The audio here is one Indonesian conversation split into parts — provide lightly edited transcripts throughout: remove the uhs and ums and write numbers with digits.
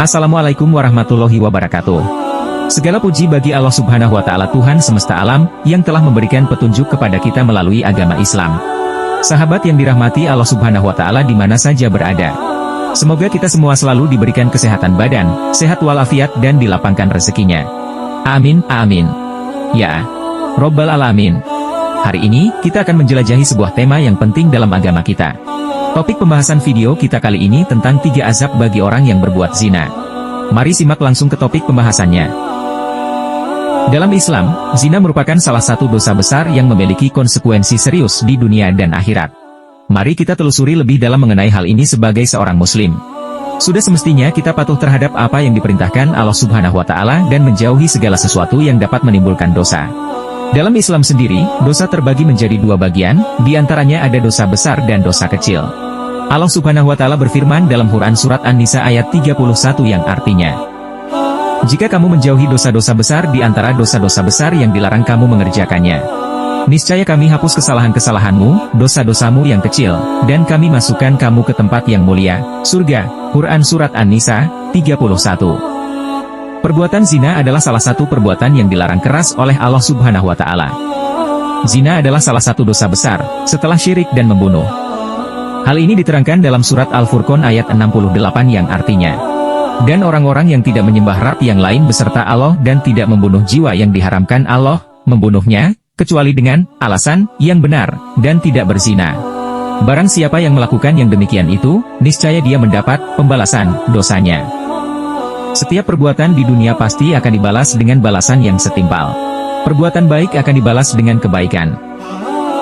Assalamualaikum warahmatullahi wabarakatuh. Segala puji bagi Allah Subhanahu wa Ta'ala, Tuhan semesta alam, yang telah memberikan petunjuk kepada kita melalui agama Islam. Sahabat yang dirahmati Allah Subhanahu wa Ta'ala di mana saja berada, semoga kita semua selalu diberikan kesehatan badan, sehat walafiat, dan dilapangkan rezekinya. Amin, amin. Ya Robbal Alamin. Hari ini, kita akan menjelajahi sebuah tema yang penting dalam agama kita. Topik pembahasan video kita kali ini tentang 3 azab bagi orang yang berbuat zina. Mari simak langsung ke topik pembahasannya. Dalam Islam, zina merupakan salah satu dosa besar yang memiliki konsekuensi serius di dunia dan akhirat. Mari kita telusuri lebih dalam mengenai hal ini sebagai seorang muslim. Sudah semestinya kita patuh terhadap apa yang diperintahkan Allah Subhanahu wa Ta'ala dan menjauhi segala sesuatu yang dapat menimbulkan dosa. Dalam Islam sendiri, dosa terbagi menjadi 2 bagian, di antaranya ada dosa besar dan dosa kecil. Allah Subhanahu wa Ta'ala berfirman dalam Quran Surat An-Nisa ayat 31 yang artinya, "Jika kamu menjauhi dosa-dosa besar di antara dosa-dosa besar yang dilarang kamu mengerjakannya, niscaya kami hapus kesalahan-kesalahanmu, dosa-dosamu yang kecil, dan kami masukkan kamu ke tempat yang mulia, surga." Quran Surat An-Nisa 31. Perbuatan zina adalah salah satu perbuatan yang dilarang keras oleh Allah Subhanahu wa Ta'ala. Zina adalah salah satu dosa besar, setelah syirik dan membunuh. Hal ini diterangkan dalam surat Al-Furqan ayat 68 yang artinya, "Dan orang-orang yang tidak menyembah Rabb yang lain beserta Allah dan tidak membunuh jiwa yang diharamkan Allah, membunuhnya, kecuali dengan alasan yang benar, dan tidak berzina. Barang siapa yang melakukan yang demikian itu, niscaya dia mendapat pembalasan dosanya." Setiap perbuatan di dunia pasti akan dibalas dengan balasan yang setimpal. Perbuatan baik akan dibalas dengan kebaikan,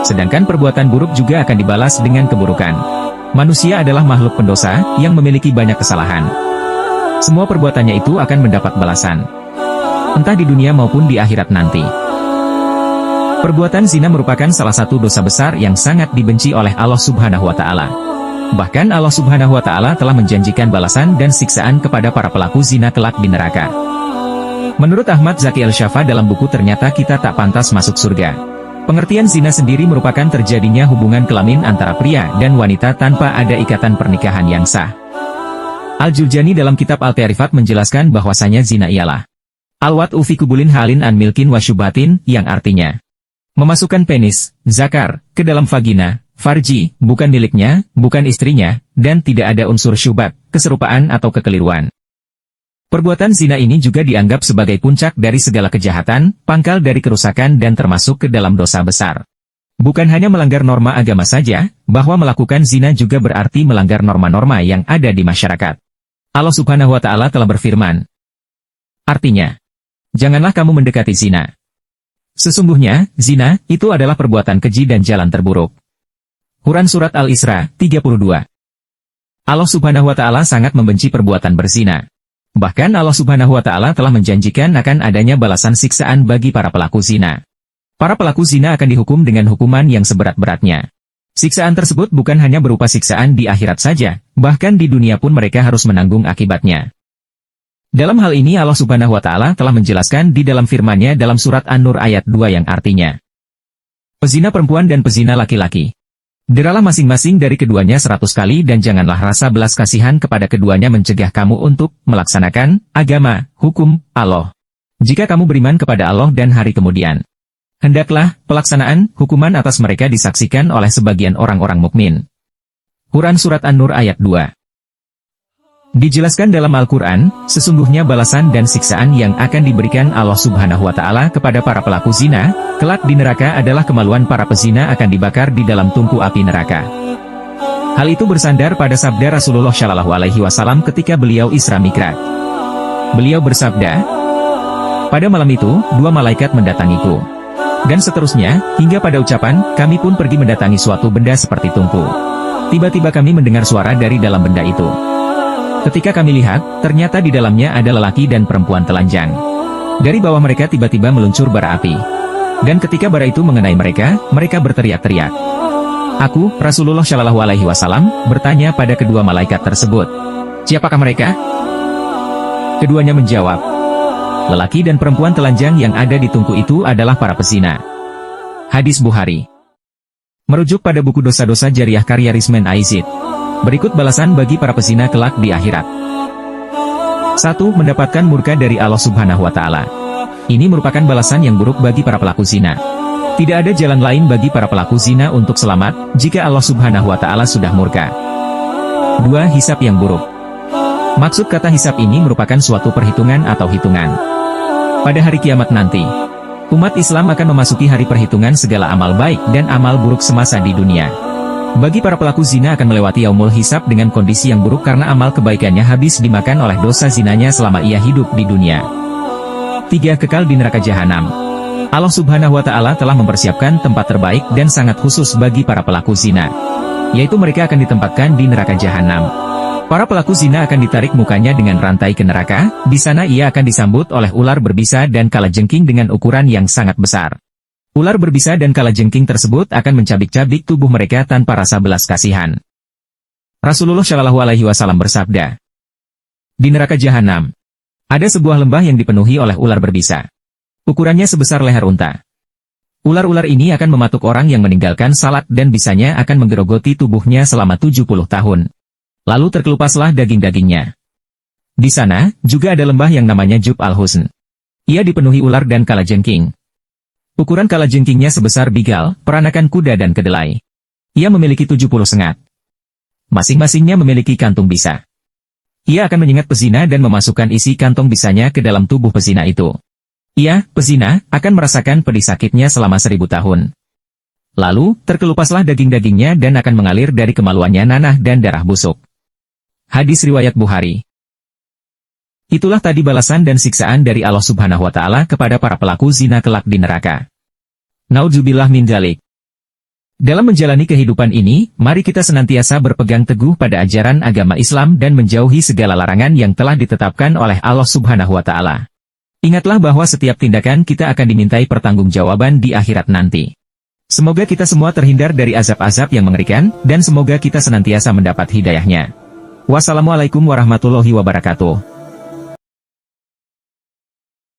sedangkan perbuatan buruk juga akan dibalas dengan keburukan. Manusia adalah makhluk pendosa, yang memiliki banyak kesalahan. Semua perbuatannya itu akan mendapat balasan, entah di dunia maupun di akhirat nanti. Perbuatan zina merupakan salah satu dosa besar yang sangat dibenci oleh Allah Subhanahu wa Ta'ala. Bahkan Allah Subhanahu wa Ta'ala telah menjanjikan balasan dan siksaan kepada para pelaku zina kelak di neraka. Menurut Ahmad Zaki Al-Syafa dalam buku Ternyata Kita Tak Pantas Masuk Surga, pengertian zina sendiri merupakan terjadinya hubungan kelamin antara pria dan wanita tanpa ada ikatan pernikahan yang sah. Al-Jurjani dalam kitab Al-Ta'rifat menjelaskan bahwasanya zina ialah al-wat'u fi kubulin halin an milkin wa syubhatin, yang artinya memasukkan penis, zakar, ke dalam vagina, farji, bukan miliknya, bukan istrinya, dan tidak ada unsur syubhat, keserupaan atau kekeliruan. Perbuatan zina ini juga dianggap sebagai puncak dari segala kejahatan, pangkal dari kerusakan dan termasuk ke dalam dosa besar. Bukan hanya melanggar norma agama saja, bahwa melakukan zina juga berarti melanggar norma-norma yang ada di masyarakat. Allah Subhanahu wa Ta'ala telah berfirman, artinya, "Janganlah kamu mendekati zina. Sesungguhnya, zina, itu adalah perbuatan keji dan jalan terburuk." Quran Surat Al-Isra 32. Allah Subhanahu wa Ta'ala sangat membenci perbuatan berzina. Bahkan Allah Subhanahu wa Ta'ala telah menjanjikan akan adanya balasan siksaan bagi para pelaku zina. Para pelaku zina akan dihukum dengan hukuman yang seberat-beratnya. Siksaan tersebut bukan hanya berupa siksaan di akhirat saja, bahkan di dunia pun mereka harus menanggung akibatnya. Dalam hal ini Allah Subhanahu wa Ta'ala telah menjelaskan di dalam firman-Nya dalam surat An-Nur ayat 2 yang artinya, "Pezina perempuan dan pezina laki-laki, deralah masing-masing dari keduanya 100 kali dan janganlah rasa belas kasihan kepada keduanya mencegah kamu untuk melaksanakan agama, hukum Allah. Jika kamu beriman kepada Allah dan hari kemudian, hendaklah pelaksanaan hukuman atas mereka disaksikan oleh sebagian orang-orang mukmin." Quran Surat An-Nur ayat 2. Dijelaskan dalam Al-Quran, sesungguhnya balasan dan siksaan yang akan diberikan Allah Subhanahu wa Ta'ala kepada para pelaku zina, kelak di neraka adalah kemaluan para pezina akan dibakar di dalam tungku api neraka. Hal itu bersandar pada sabda Rasulullah Shallallahu Alaihi Wasallam ketika beliau Isra Mi'raj. Beliau bersabda, "Pada malam itu, 2 malaikat mendatangiku." Dan seterusnya, hingga pada ucapan, "Kami pun pergi mendatangi suatu benda seperti tungku. Tiba-tiba kami mendengar suara dari dalam benda itu. Ketika kami lihat, ternyata di dalamnya ada lelaki dan perempuan telanjang. Dari bawah mereka tiba-tiba meluncur bara api. Dan ketika bara itu mengenai mereka, mereka berteriak-teriak. Aku, Rasulullah Shallallahu Alaihi Wasallam, bertanya pada kedua malaikat tersebut, 'Siapakah mereka?' Keduanya menjawab, 'Lelaki dan perempuan telanjang yang ada di tungku itu adalah para pezina.'" Hadis Bukhari. Merujuk pada buku Dosa-dosa Jariah karya Rizman Aizid. Berikut balasan bagi para pezina kelak di akhirat. 1. Mendapatkan murka dari Allah Subhanahu wa Ta'ala. Ini merupakan balasan yang buruk bagi para pelaku zina. Tidak ada jalan lain bagi para pelaku zina untuk selamat jika Allah Subhanahu wa Ta'ala sudah murka. 2. Hisab yang buruk. Maksud kata hisab ini merupakan suatu perhitungan atau hitungan. Pada hari kiamat nanti, umat Islam akan memasuki hari perhitungan segala amal baik dan amal buruk semasa di dunia. Bagi para pelaku zina akan melewati yaumul hisab dengan kondisi yang buruk karena amal kebaikannya habis dimakan oleh dosa zinanya selama ia hidup di dunia. 3. Kekal di neraka jahanam. Allah Subhanahu wa Ta'ala telah mempersiapkan tempat terbaik dan sangat khusus bagi para pelaku zina, yaitu mereka akan ditempatkan di neraka jahanam. Para pelaku zina akan ditarik mukanya dengan rantai ke neraka. Di sana ia akan disambut oleh ular berbisa dan kalajengking dengan ukuran yang sangat besar. Ular berbisa dan kalajengking tersebut akan mencabik-cabik tubuh mereka tanpa rasa belas kasihan. Rasulullah Shallallahu Alaihi Wasallam bersabda, di neraka jahanam ada sebuah lembah yang dipenuhi oleh ular berbisa. Ukurannya sebesar leher unta. Ular-ular ini akan mematuk orang yang meninggalkan salat dan bisanya akan menggerogoti tubuhnya selama 70 tahun. Lalu terkelupaslah daging-dagingnya. Di sana, juga ada lembah yang namanya Jub al-Husn. Ia dipenuhi ular dan kalajengking. Ukuran kalajengkingnya sebesar bigal, peranakan kuda dan kedelai. Ia memiliki 70 sengat. Masing-masingnya memiliki kantung bisa. Ia akan menyengat pezina dan memasukkan isi kantong bisanya ke dalam tubuh pezina itu. Ia, pezina, akan merasakan pedih sakitnya selama 1000 tahun. Lalu, terkelupaslah daging-dagingnya dan akan mengalir dari kemaluannya nanah dan darah busuk. Hadis riwayat Bukhari. Itulah tadi balasan dan siksaan dari Allah Subhanahu wa Ta'ala kepada para pelaku zina kelak di neraka. Naudzubillah min dzalik. Dalam menjalani kehidupan ini, mari kita senantiasa berpegang teguh pada ajaran agama Islam dan menjauhi segala larangan yang telah ditetapkan oleh Allah Subhanahu wa Ta'ala. Ingatlah bahwa setiap tindakan kita akan dimintai pertanggungjawaban di akhirat nanti. Semoga kita semua terhindar dari azab-azab yang mengerikan, dan semoga kita senantiasa mendapat hidayahnya. Wassalamualaikum warahmatullahi wabarakatuh.